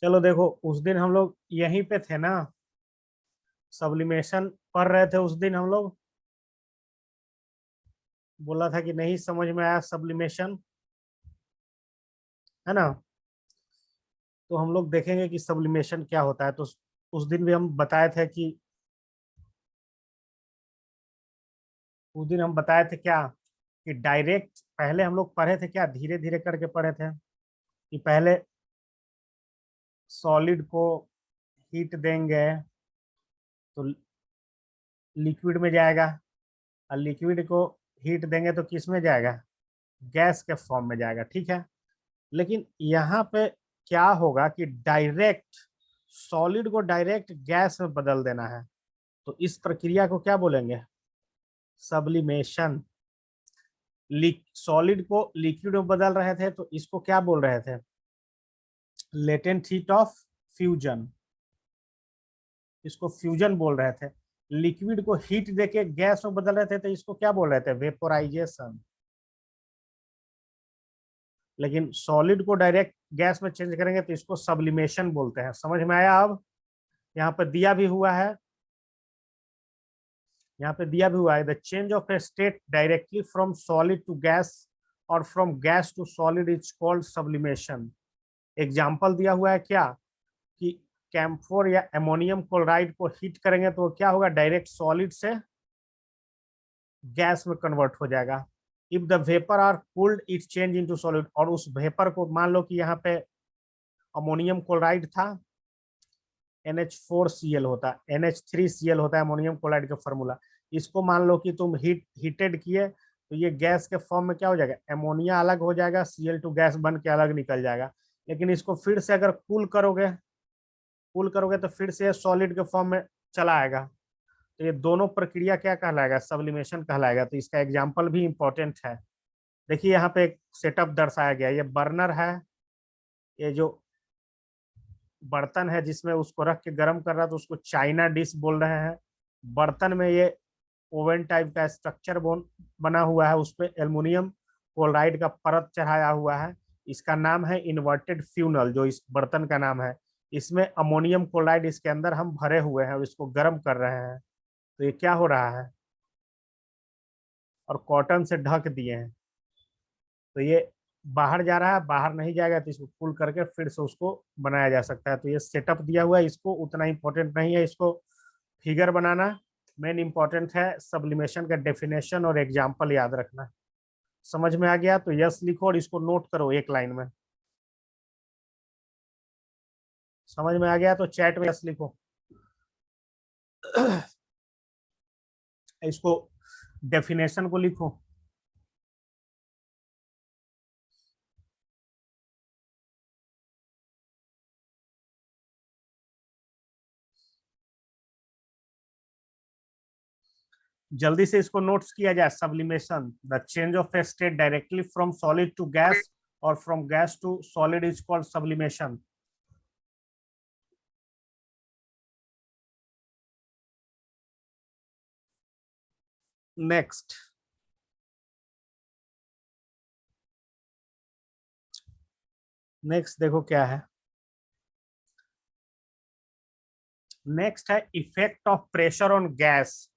चलो देखो, उस दिन हम लोग यहीं पे थे ना, सब्लिमेशन पढ़ रहे थे उस दिन हम लोग। बोला था कि नहीं समझ में आया सब्लिमेशन, है ना। तो हम लोग देखेंगे कि सब्लिमेशन क्या होता है। तो उस दिन भी हम बताए थे कि उस दिन हम बताए थे क्या, कि डायरेक्ट पहले हम लोग पढ़े थे क्या, धीरे धीरे करके पढ़े थे कि पहले सॉलिड को हीट देंगे तो लिक्विड में जाएगा, और लिक्विड को हीट देंगे तो किस में जाएगा, गैस के फॉर्म में जाएगा, ठीक है। लेकिन यहाँ पे क्या होगा कि डायरेक्ट सॉलिड को डायरेक्ट गैस में बदल देना है, तो इस प्रक्रिया को क्या बोलेंगे, सब्लिमेशन। सॉलिड को लिक्विड में बदल रहे थे तो इसको क्या बोल रहे थे, लेटेंट हीट ऑफ फ्यूजन, इसको फ्यूजन बोल रहे थे। लिक्विड को हीट देके गैस में बदल रहे थे तो इसको क्या बोल रहे थे, वेपोराइजेशन। लेकिन सॉलिड को डायरेक्ट गैस में चेंज करेंगे तो इसको सब्लिमेशन बोलते हैं। समझ में आया। अब यहाँ पर दिया भी हुआ है, यहाँ पे दिया भी हुआ है, the change of a state directly from solid to gas और from gas to solid is called sublimation. Example दिया हुआ है क्या, कि कैम्फोर या एमोनियम क्लोराइड को हीट करेंगे तो क्या होगा, डायरेक्ट सॉलिड से गैस में कन्वर्ट हो जाएगा। If the vapour are cooled it change into solid, और उस वेपर को मान लो कि यहाँ पे अमोनियम क्लोराइड था, NH4Cl होता है, NH3Cl होता है अमोनियम क्लोराइड का फॉर्मूला। इसको मान लो कि तुम हीटेड किए तो ये गैस के फॉर्म में क्या हो जाएगा, एमोनिया अलग हो जाएगा, Cl2 गैस बन के अलग निकल जाएगा। लेकिन इसको फिर से अगर कूल करोगे तो फिर से सॉलिड के फॉर्म में चला आएगा। तो ये दोनों प्रक्रिया क्या कहलाएगा, सब्लिमेशन कहलाएगा। तो इसका एग्जाम्पल भी इंपॉर्टेंट है। देखिए यहाँ पे एक सेटअप दर्शाया गया, ये बर्नर है, ये जो बर्तन है जिसमें उसको रख के गर्म कर रहा है तो उसको चाइना डिश बोल रहे हैं। बर्तन में ये ओवन टाइप का स्ट्रक्चर बना हुआ है, उस पर एल्युमिनियम क्लोराइड का परत चढ़ाया हुआ है। इसका नाम है इन्वर्टेड फ्यूनल, जो इस बर्तन का नाम है। इसमें अमोनियम क्लोराइड इसके अंदर हम भरे हुए हैं और इसको गर्म कर रहे हैं। तो ये क्या हो रहा है, और कॉटन से ढक दिए हैं तो ये बाहर जा रहा है, बाहर नहीं जाएगा तो इसको कूल करके फिर से उसको बनाया जा सकता है। तो ये सेटअप दिया हुआ है, इसको उतना इंपॉर्टेंट नहीं है, इसको फिगर बनाना मेन इंपॉर्टेंट है। सब्लिमेशन का डेफिनेशन और एग्जाम्पल याद रखना। समझ में आ गया तो यस लिखो और इसको नोट करो एक लाइन में। समझ में आ गया तो चैट में यस लिखो। इसको डेफिनेशन को लिखो। जल्दी से इसको नोट्स किया जाए। Sublimation, the change of a state directly from solid to gas और from gas to solid is called sublimation. Next next देखो क्या है। नेक्स्ट है effect of pressure on gas.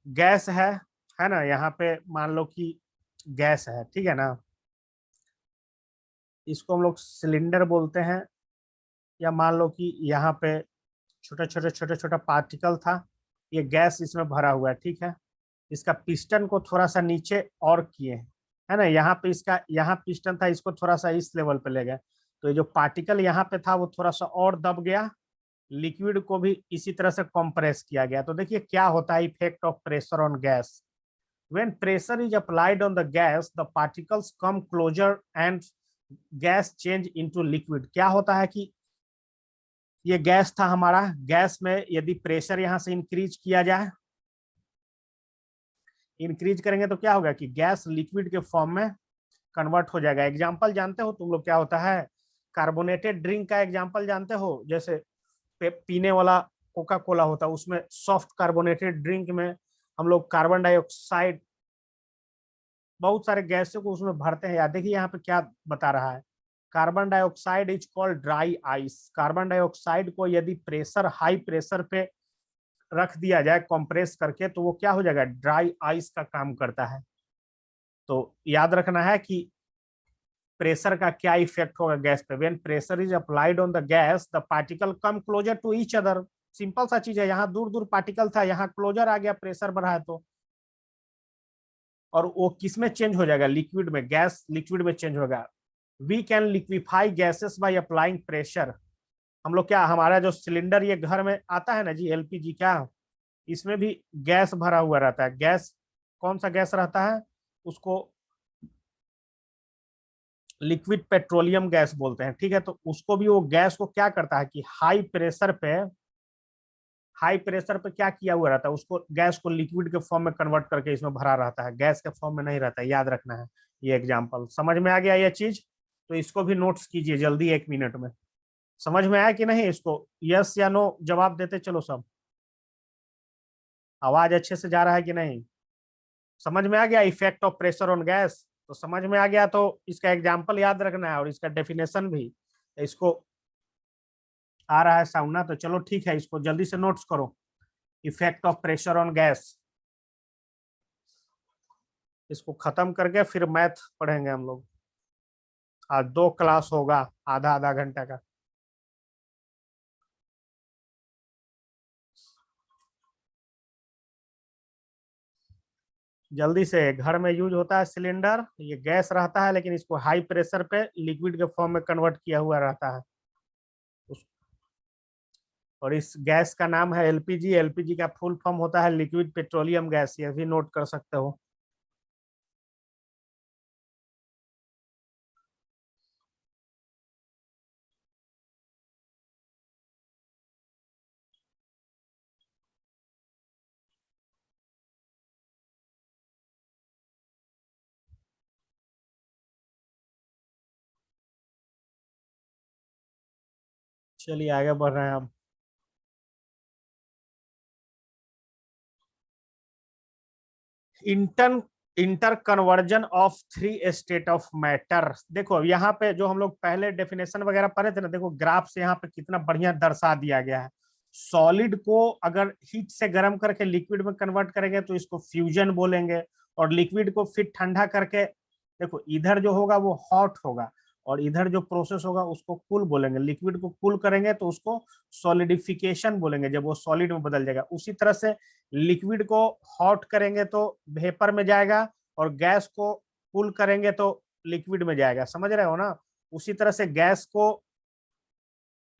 Gas है ना, यहाँ पे मान लो कि गैस है, ठीक है ना। इसको हम लोग सिलेंडर बोलते हैं, या मान लो कि यहाँ पे छोटा पार्टिकल था, ये गैस इसमें भरा हुआ है, ठीक है। इसका पिस्टन को थोड़ा सा नीचे और किए, है ना, यहाँ पे इसका यहाँ पिस्टन था, इसको थोड़ा सा इस लेवल पे ले गए तो ये जो पार्टिकल यहाँ पे था वो थोड़ा सा और दब गया। लिक्विड को भी इसी तरह से कंप्रेस किया गया। तो देखिए क्या होता है, effect of pressure on gas. When pressure is applied on the gas the particles come closer and gas change into liquid. क्या होता है कि ये गैस था हमारा, गैस में यदि प्रेशर यहां से इंक्रीज किया जाए, इंक्रीज करेंगे तो क्या होगा कि गैस लिक्विड के फॉर्म में कन्वर्ट हो जाएगा। एग्जांपल जानते हो तुम लोग क्या होता है, कार्बोनेटेड ड्रिंक का एग्जांपल जानते हो, जैसे पीने वाला कोका कोला होता है, उसमें सॉफ्ट कार्बोनेटेड ड्रिंक में हम लोग कार्बन डाइऑक्साइड, बहुत सारे गैसों को उसमें भरते हैं। यार देखिए यहाँ पे क्या बता रहा है, carbon dioxide is called dry ice. Carbon dioxide को यदि प्रेशर हाई प्रेशर पे रख दिया जाए कंप्रेस करके तो वो क्या हो जाएगा, ड्राई आइस का काम करता है। तो याद रखना है कि प्रेशर का क्या इफेक्ट होगा गैस पे। When pressure is applied on the gas the particle come closer to each other. Simple सा चीज है, यहाँ दूर दूर पार्टिकल था, यहाँ क्लोजर आ गया, प्रेशर बढ़ा है तो। और वो किस में चेंज हो जाएगा, लिक्विड में, गैस लिक्विड में चेंज होगा। We can liquefy gases by applying pressure. हम लोग क्या, हमारा जो सिलेंडर ये घर में आता है ना जी, एलपीजी का, इसमें भी गैस भरा हुआ रहता है। गैस कौन सा गैस रहता है, उसको लिक्विड पेट्रोलियम गैस बोलते हैं, ठीक है। तो उसको भी वो गैस को क्या करता है कि हाई प्रेशर पे क्या किया हुआ रहता है, उसको गैस को लिक्विड के फॉर्म में कन्वर्ट करके इसमें भरा रहता है, गैस के फॉर्म में नहीं रहता है। याद रखना है ये एग्जांपल। समझ में आ गया ये चीज, तो इसको भी नोट्स कीजिए जल्दी 1 मिनट में। समझ में आया कि नहीं, इसको यस या नो जवाब देते चलो सब। आवाज अच्छे से जा रहा है कि नहीं, समझ में आ गया effect of pressure on gas. तो समझ में आ गया तो इसका एग्जाम्पल याद रखना है और इसका डेफिनेशन भी। इसको आ रहा है सामना, तो चलो ठीक है, इसको जल्दी से नोट्स करो। Effect of pressure on gas, इसको खत्म करके फिर मैथ पढ़ेंगे हम लोग। आज 2 क्लास होगा, आधा आधा घंटा का। जल्दी से, घर में यूज होता है सिलेंडर, ये गैस रहता है लेकिन इसको हाई प्रेशर पे लिक्विड के फॉर्म में कन्वर्ट किया हुआ रहता है। और इस गैस का नाम है एलपीजी। एलपीजी का फुल फॉर्म होता है लिक्विड पेट्रोलियम गैस, ये भी नोट कर सकते हो। चलिए आगे बढ़ रहे हैं हम। Inter inter conversion of 3 state of matter. देखो यहाँ पे जो हम लोग पहले डेफिनेशन वगैरह पढ़े थे ना, देखो ग्राफ से यहाँ पे कितना बढ़िया दर्शा दिया गया है। सॉलिड को अगर हीट से गर्म करके लिक्विड में कन्वर्ट करेंगे तो इसको फ्यूजन बोलेंगे। और लिक्विड को फिर ठंडा करके, देखो इधर जो होगा वो हॉट होगा और इधर जो प्रोसेस होगा उसको कूल बोलेंगे। लिक्विड को कूल करेंगे तो उसको सॉलिडिफिकेशन बोलेंगे, जब वो सॉलिड में बदल जाएगा। उसी तरह से लिक्विड को हॉट करेंगे तो वेपर में जाएगा और गैस को कूल करेंगे तो लिक्विड में जाएगा। समझ रहे हो ना। उसी तरह से गैस को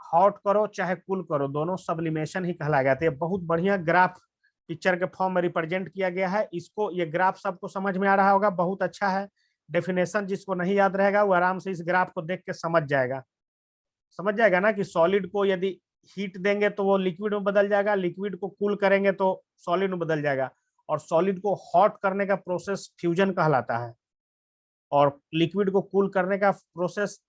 हॉट करो चाहे कूल करो, दोनों सब्लिमेशन ही कहलाएगा। तो ये बहुत बढ़िया ग्राफ पिक्चर के फॉर्म में रिप्रेजेंट किया गया है। इसको, ये ग्राफ सबको समझ में आ रहा होगा, बहुत अच्छा है। डेफिनेशन जिसको नहीं याद रहेगा वो आराम से इस ग्राफ को देख के समझ जाएगा ना कि सॉलिड को यदि हीट देंगे तो वो लिक्विड में बदल जाएगा, लिक्विड को कूल करेंगे तो सॉलिड में बदल जाएगा। और सॉलिड को हॉट करने का प्रोसेस फ्यूजन कहलाता है और लिक्विड को कूल करने का प्रोसेस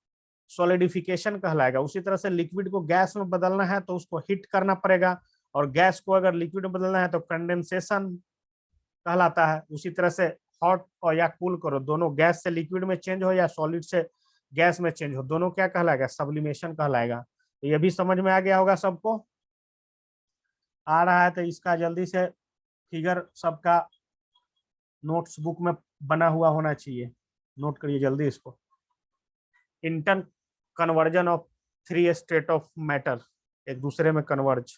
सॉलिडिफिकेशन कहलाएगा। उसी तरह से लिक्विड को गैस में बदलना है तो उसको हीट करना पड़ेगा और गैस को अगर लिक्विड में बदलना है तो कंडेंसेशन कहलाता है। उसी तरह से हॉट और या कूल करो, दोनों गैस से लिक्विड में चेंज हो या सॉलिड से गैस में चेंज हो, दोनों क्या कहलाएगा, सब्लिमेशन कहलाएगा। तो ये भी समझ में आ गया होगा सबको। आ रहा है तो इसका जल्दी से फिगर सबका नोट्स बुक में बना हुआ होना चाहिए, नोट करिए जल्दी इसको। Inter conversion of 3 state of matter, एक दूसरे में कन्वर्ज।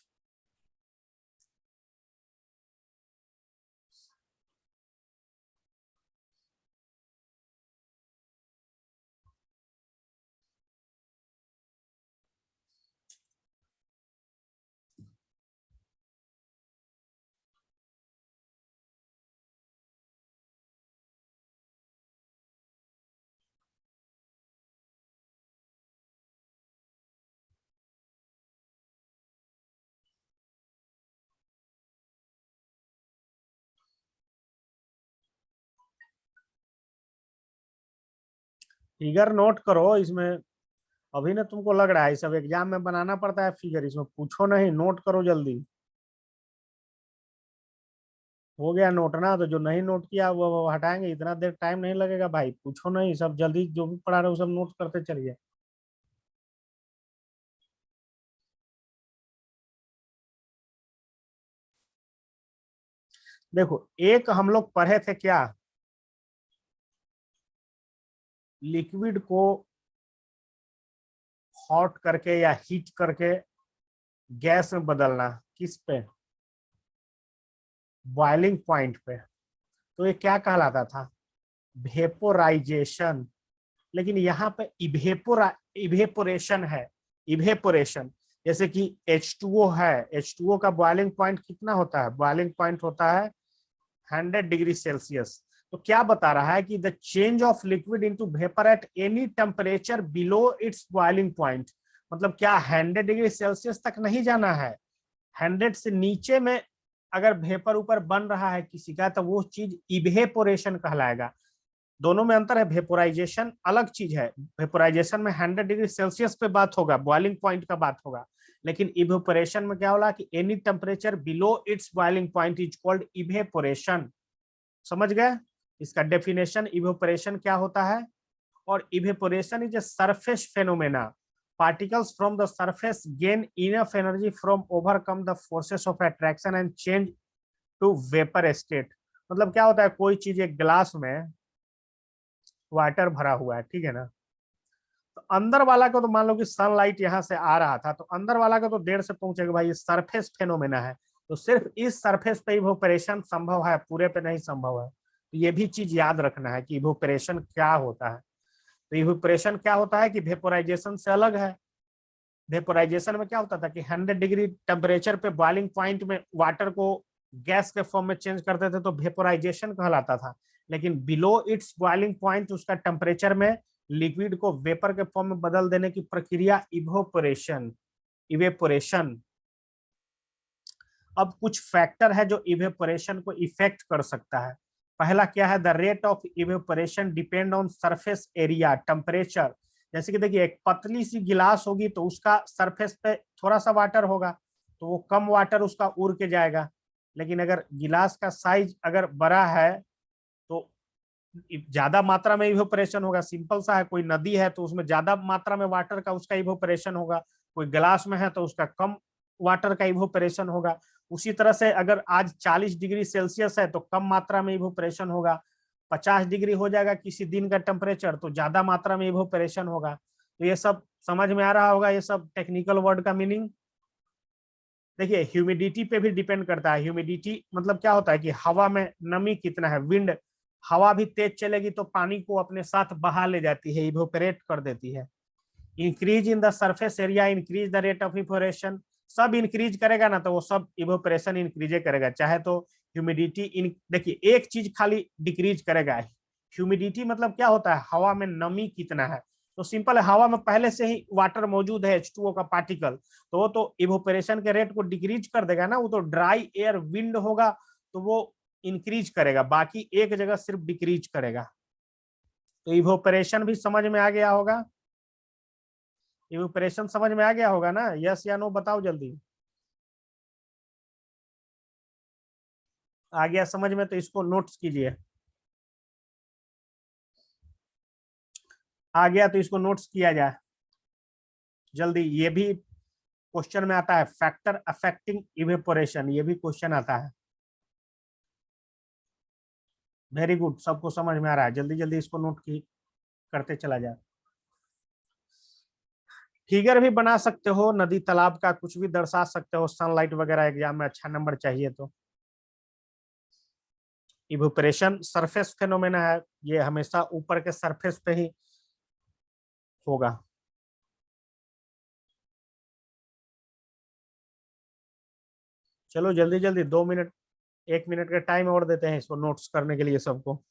फिगर नोट करो इसमें। अभी ना तुमको लग रहा है सब एग्जाम में बनाना पड़ता है फिगर, इसमें पूछो नहीं, नोट करो जल्दी। हो गया नोट ना, तो जो नहीं नोट किया वो हटाएंगे, इतना देर टाइम नहीं लगेगा भाई। पूछो नहीं, सब जल्दी जो भी पढ़ा रहे हो सब नोट करते चलिए। देखो एक हम लोग पढ़े थे क्या, लिक्विड को हॉट करके या हीट करके गैस में बदलना, किस पे, बॉइलिंग पॉइंट पे। तो ये क्या कहलाता था, वेपोराइजेशन। लेकिन यहाँ पे इवेपोरेशन है, इवेपोरेशन। जैसे कि H2O है, H2O का बॉइलिंग पॉइंट कितना होता है, बॉइलिंग पॉइंट होता है 100 डिग्री सेल्सियस। तो क्या बता रहा है कि the change of liquid into vapour at any temperature below it's boiling point, मतलब क्या 100 डिग्री सेल्सियस तक नहीं जाना है, 100 से नीचे में अगर वेपर ऊपर बन रहा है किसी का, तो वो चीज इवेपोरेशन कहलाएगा। दोनों में अंतर है, वेपोराइजेशन अलग चीज है, वेपोराइजेशन में 100 डिग्री सेल्सियस पे बात होगा, बॉइलिंग पॉइंट का बात होगा। लेकिन इवेपोरेशन में क्या होला कि any temperature below it's boiling point is called evaporation. समझ गए इसका डेफिनेशन, इवेपोरेशन क्या होता है। और evaporation is a surface phenomena, particles from the surface gain enough energy from overcome the forces of attraction and change to vapor state। मतलब क्या होता है, कोई चीज एक ग्लास में वाटर भरा हुआ है, ठीक है ना, तो अंदर वाला को तो मान लो कि सनलाइट यहाँ से आ रहा था, तो अंदर वाला को तो देर से पहुंचेगा भाई, ये सरफेस फेनोमेना है। तो सिर्फ इस सरफेस पे इवोपरेशन संभव है, पूरे पे नहीं संभव है। तो ये भी चीज याद रखना है कि इवोपरेशन क्या होता है। तो इवोपरेशन क्या होता है कि वेपोराइजेशन से अलग है। वेपोराइजेशन में क्या होता था कि 100 डिग्री टेम्परेचर पे बॉइलिंग पॉइंट में वाटर को गैस के फॉर्म में चेंज करते थे, तो वेपोराइजेशन कहलाता था। लेकिन बिलो इट्स बॉइलिंग पॉइंट, उसका टेम्परेचर में लिक्विड को वेपर के फॉर्म में बदल देने की प्रक्रिया इवोपरेशन, इवेपोरेशन। अब कुछ फैक्टर है जो इवेपोरेशन को इफेक्ट कर सकता है। पहला क्या है, the rate of evaporation depend on surface area temperature. जैसे कि देखिए एक पतली सी गिलास होगी तो उसका सरफेस पे थोड़ा सा वाटर होगा, तो वो कम वाटर उसका उड़ के जाएगा। लेकिन अगर गिलास का साइज अगर बड़ा है तो ज्यादा मात्रा में इवेपोरेशन होगा। सिंपल सा है, कोई नदी है तो उसमें ज्यादा मात्रा में वाटर का उसका इवेपोरेशन होगा, कोई गिलास में है तो उसका कम वाटर का इवेपोरेशन होगा। उसी तरह से अगर आज 40 डिग्री सेल्सियस है तो कम मात्रा में इवेपोरेशन होगा, 50 डिग्री हो जाएगा किसी दिन का टेम्परेचर तो ज्यादा मात्रा में इवेपोरेशन होगा। तो ये सब समझ में आ रहा होगा, ये सब टेक्निकल वर्ड का मीनिंग। देखिए ह्यूमिडिटी पे भी डिपेंड करता है। ह्यूमिडिटी मतलब क्या होता है कि हवा में नमी कितना है, विंड, हवा भी तेज चलेगी तो पानी को अपने साथ बहा ले जाती है, इवोपरेट कर देती है। Increase in the surface area increase the rate of evaporation, सब इंक्रीज करेगा ना तो वो सब इवोपरेशन इंक्रीज करेगा। चाहे तो ह्यूमिडिटी इन, देखिए एक चीज खाली डिक्रीज करेगा। ह्यूमिडिटी मतलब क्या होता है, हवा में नमी कितना है। तो सिंपल है, हवा में पहले से ही वाटर मौजूद है, H2O का पार्टिकल, तो वो तो इवोपरेशन के रेट को डिक्रीज कर देगा ना। वो तो ड्राई एयर विंड होगा तो वो इंक्रीज करेगा, बाकी एक जगह सिर्फ डिक्रीज करेगा। तो इवोपरेशन भी समझ में आ गया होगा, इवोपरेशन समझ में आ गया होगा ना, यस या नो बताओ जल्दी। आ गया समझ में तो इसको नोट्स कीजिए, आ गया तो इसको नोट्स किया जाए जल्दी। ये भी क्वेश्चन में आता है, फैक्टर अफेक्टिंग इवेपोरेशन, ये भी क्वेश्चन आता है। वेरी गुड, सबको समझ में आ रहा है, जल्दी जल्दी इसको नोट की करते चला जाए। फिगर भी बना सकते हो, नदी तालाब का कुछ भी दर्शा सकते हो, सनलाइट वगैरह, एग्जाम में अच्छा नंबर चाहिए तो। इवेपोरेशन सरफेस फेनोमेना है, ये हमेशा ऊपर के सरफेस पे ही होगा। चलो जल्दी जल्दी, 2 मिनट, 1 मिनट का टाइम और देते हैं इसको नोट्स करने के लिए सबको।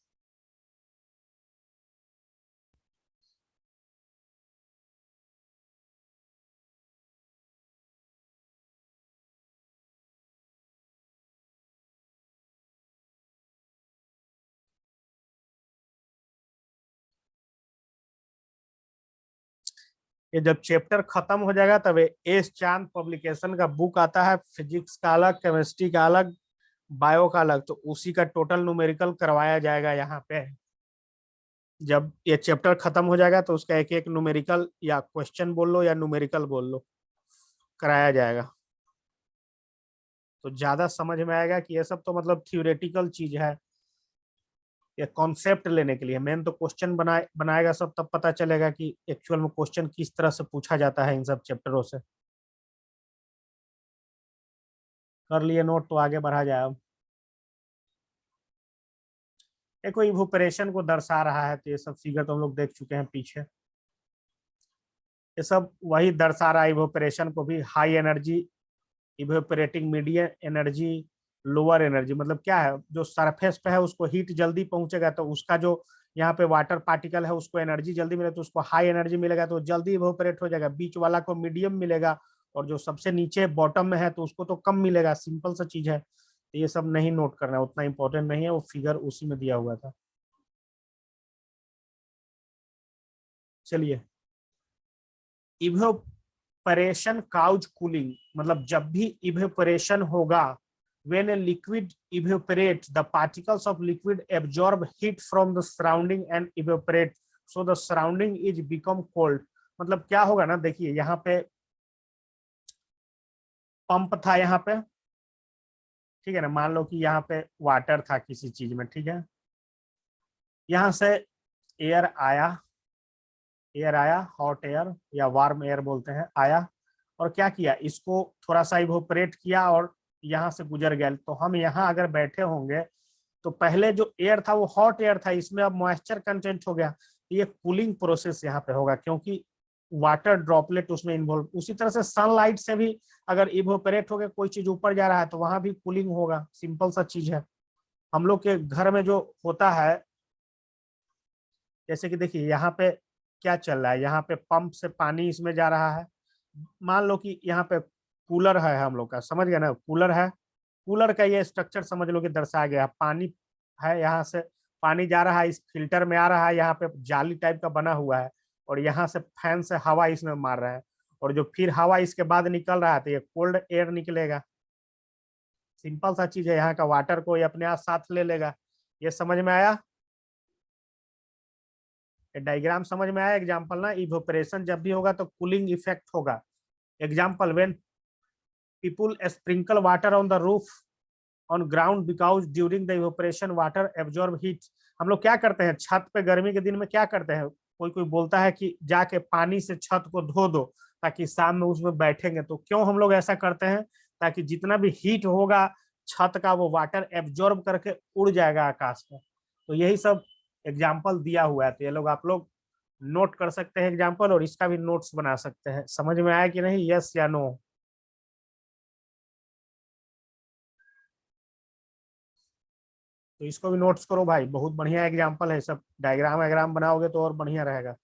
ये जब चैप्टर खत्म हो जाएगा तब एस चांद पब्लिकेशन का बुक आता है, फिजिक्स का अलग, केमिस्ट्री का अलग, बायो का अलग, तो उसी का टोटल न्यूमेरिकल करवाया जाएगा यहाँ पे। जब ये चैप्टर खत्म हो जाएगा तो उसका एक एक न्यूमेरिकल या क्वेश्चन बोल लो या न्यूमेरिकल बोल लो, कराया जाएगा। तो ज्यादा समझ में आएगा कि ये सब तो मतलब थ्योरेटिकल चीज है, ये कॉन्सेप्ट लेने के लिए। मेन तो क्वेश्चन बनाएगा सब, तब पता चलेगा कि एक्चुअल में क्वेश्चन किस तरह से पूछा जाता है इन सब चैप्टरों से। कर लिए नोट तो आगे बढ़ा जाए। अब देखो इवोपरेशन को दर्शा रहा है, तो ये सब फिगर तो हम लोग देख चुके हैं पीछे। ये सब वही दर्शा रहा है इवोपरेशन को भी। High energy evaporating, medium energy, lower energy. मतलब क्या है, जो सरफेस पे है उसको हीट जल्दी पहुंचेगा, तो उसका जो यहाँ पे वाटर पार्टिकल है उसको एनर्जी जल्दी मिलेगा, तो उसको हाई एनर्जी मिलेगा तो जल्दी इवेपोरेट हो जाएगा। बीच वाला को मीडियम मिलेगा, और जो सबसे नीचे बॉटम में है तो उसको तो कम मिलेगा। सिंपल सा चीज है, तो ये सब नहीं नोट करना, उतना इंपॉर्टेंट नहीं है। वो फिगर उसी में दिया हुआ था। चलिए, इवेपोरेशन काउज कूलिंग, मतलब जब भी इवेपोरेशन होगा, when a liquid evaporates the particles of liquid absorb heat from the surrounding and evaporate, so the surrounding is become cold। मतलब क्या होगा ना, देखिए यहाँ पे पंप था यहाँ पे, ठीक है ना। मान लो कि यहाँ पे वाटर था किसी चीज में, ठीक है। यहाँ से एयर आया, एयर आया, हॉट एयर या वार्म एयर बोलते हैं, आया और क्या किया, इसको थोड़ा सा इवोपरेट किया और यहाँ से गुजर गया। तो हम यहाँ अगर बैठे होंगे तो पहले जो एयर था वो हॉट एयर था, इसमें अब मॉइस्चर कंटेंट हो गया। ये कूलिंग प्रोसेस यहाँ पे होगा, क्योंकि वाटर ड्रॉपलेट उसमें इन्वॉल्व। उसी तरह से सनलाइट से भी अगर इवोपरेट हो गया, कोई चीज ऊपर जा रहा है तो वहां भी कूलिंग होगा। सिंपल सा चीज है। हम लोग के घर में जो होता है, जैसे कि देखिए यहाँ पे क्या चल रहा है, यहाँ पे पंप से पानी इसमें जा रहा है। मान लो कि यहाँ पे कूलर है हम लोग का, समझ गया ना, कूलर है। कूलर का ये स्ट्रक्चर समझ लो कि दर्शाया गया है। पानी है, यहाँ से पानी जा रहा है, इस फिल्टर में आ रहा है, यहाँ पे जाली टाइप का बना हुआ है, और यहाँ से फैन से हवा इसमें मार रहा है, और जो फिर हवा इसके बाद निकल रहा है तो ये कोल्ड एयर निकलेगा। सिंपल सा चीज है, यहाँ का वाटर को ये अपने आप साथ ले लेगा। ये समझ में आया? ये डायग्राम समझ में आया? एग्जाम्पल ना, इवोपरेशन जब भी होगा तो कूलिंग इफेक्ट होगा। Example, when people sprinkle water on the roof on ground because during the evaporation water absorb heat. हम लोग क्या करते हैं छत पे, गर्मी के दिन में क्या करते हैं, कोई कोई बोलता है कि जाके पानी से छत को धो दो ताकि शाम में उसमें बैठेंगे। तो क्यों हम लोग ऐसा करते हैं? ताकि जितना भी हीट होगा छत का, वो वाटर एब्जॉर्ब करके उड़ जाएगा आकाश में। तो यही सब एग्जाम्पल दिया हुआ है, तो ये लोग आप लोग नोट कर सकते हैं एग्जाम्पल, और इसका भी नोट्स बना सकते हैं। समझ में आया कि नहीं, यस या नो? तो इसको भी नोट्स करो भाई, बहुत बढ़िया एग्जाम्पल है सब। डायग्राम वायग्राम बनाओगे तो और बढ़िया रहेगा।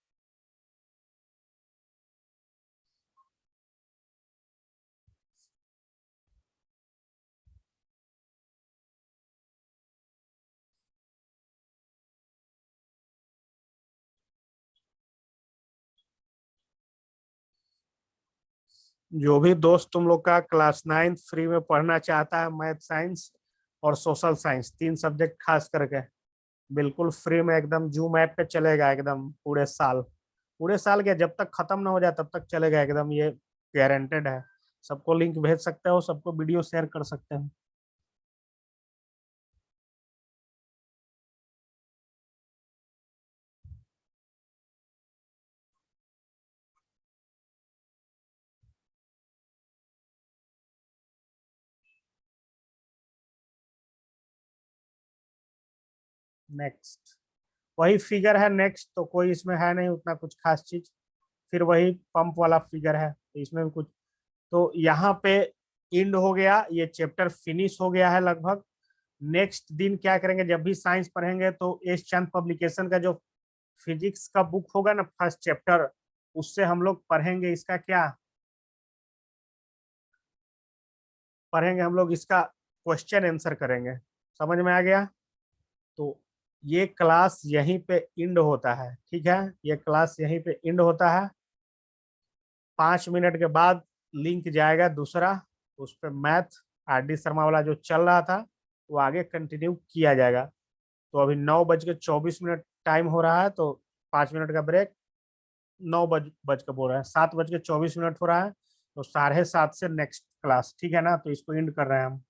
जो भी दोस्त तुम लोग का क्लास 9 फ्री में पढ़ना चाहता है, मैथ साइंस और सोशल साइंस, 3 सब्जेक्ट खास करके, बिल्कुल फ्री में एकदम जूम ऐप पे चलेगा एकदम पूरे साल। पूरे साल क्या, जब तक खत्म ना हो जाए तब तक चलेगा एकदम, ये गारंटेड है। सबको लिंक भेज सकते हो, सबको वीडियो शेयर कर सकते हो। नेक्स्ट वही फिगर है नेक्स्ट, तो कोई इसमें है नहीं उतना कुछ खास चीज। फिर वही पंप वाला फिगर है, तो इसमें भी कुछ। तो यहाँ पे इंड हो गया, ये चैप्टर फिनिश हो गया है लगभग। नेक्स्ट दिन क्या करेंगे, जब भी साइंस पढ़ेंगे तो एस चंद पब्लिकेशन का जो फिजिक्स का बुक होगा ना, फर्स्ट चैप्टर, उससे हम लोग पढ़ेंगे इसका क्या, पढ़ेंगे हम लोग इसका क्वेश्चन आंसर करेंगे। समझ में आ गया? तो ये क्लास यहीं पे इंड होता है, ठीक है। ये क्लास यहीं पे इंड होता है। 5 मिनट के बाद लिंक जाएगा दूसरा, उस पर मैथ R D शर्मा वाला जो चल रहा था वो आगे कंटिन्यू किया जाएगा। तो अभी 9:24 टाइम हो रहा है, तो 5 मिनट का ब्रेक। 9 बज के बोल रहा है, 7:24 हो रहा है, तो 7:30 से नेक्स्ट क्लास, ठीक है ना। तो इसको एंड कर रहे हैं हम।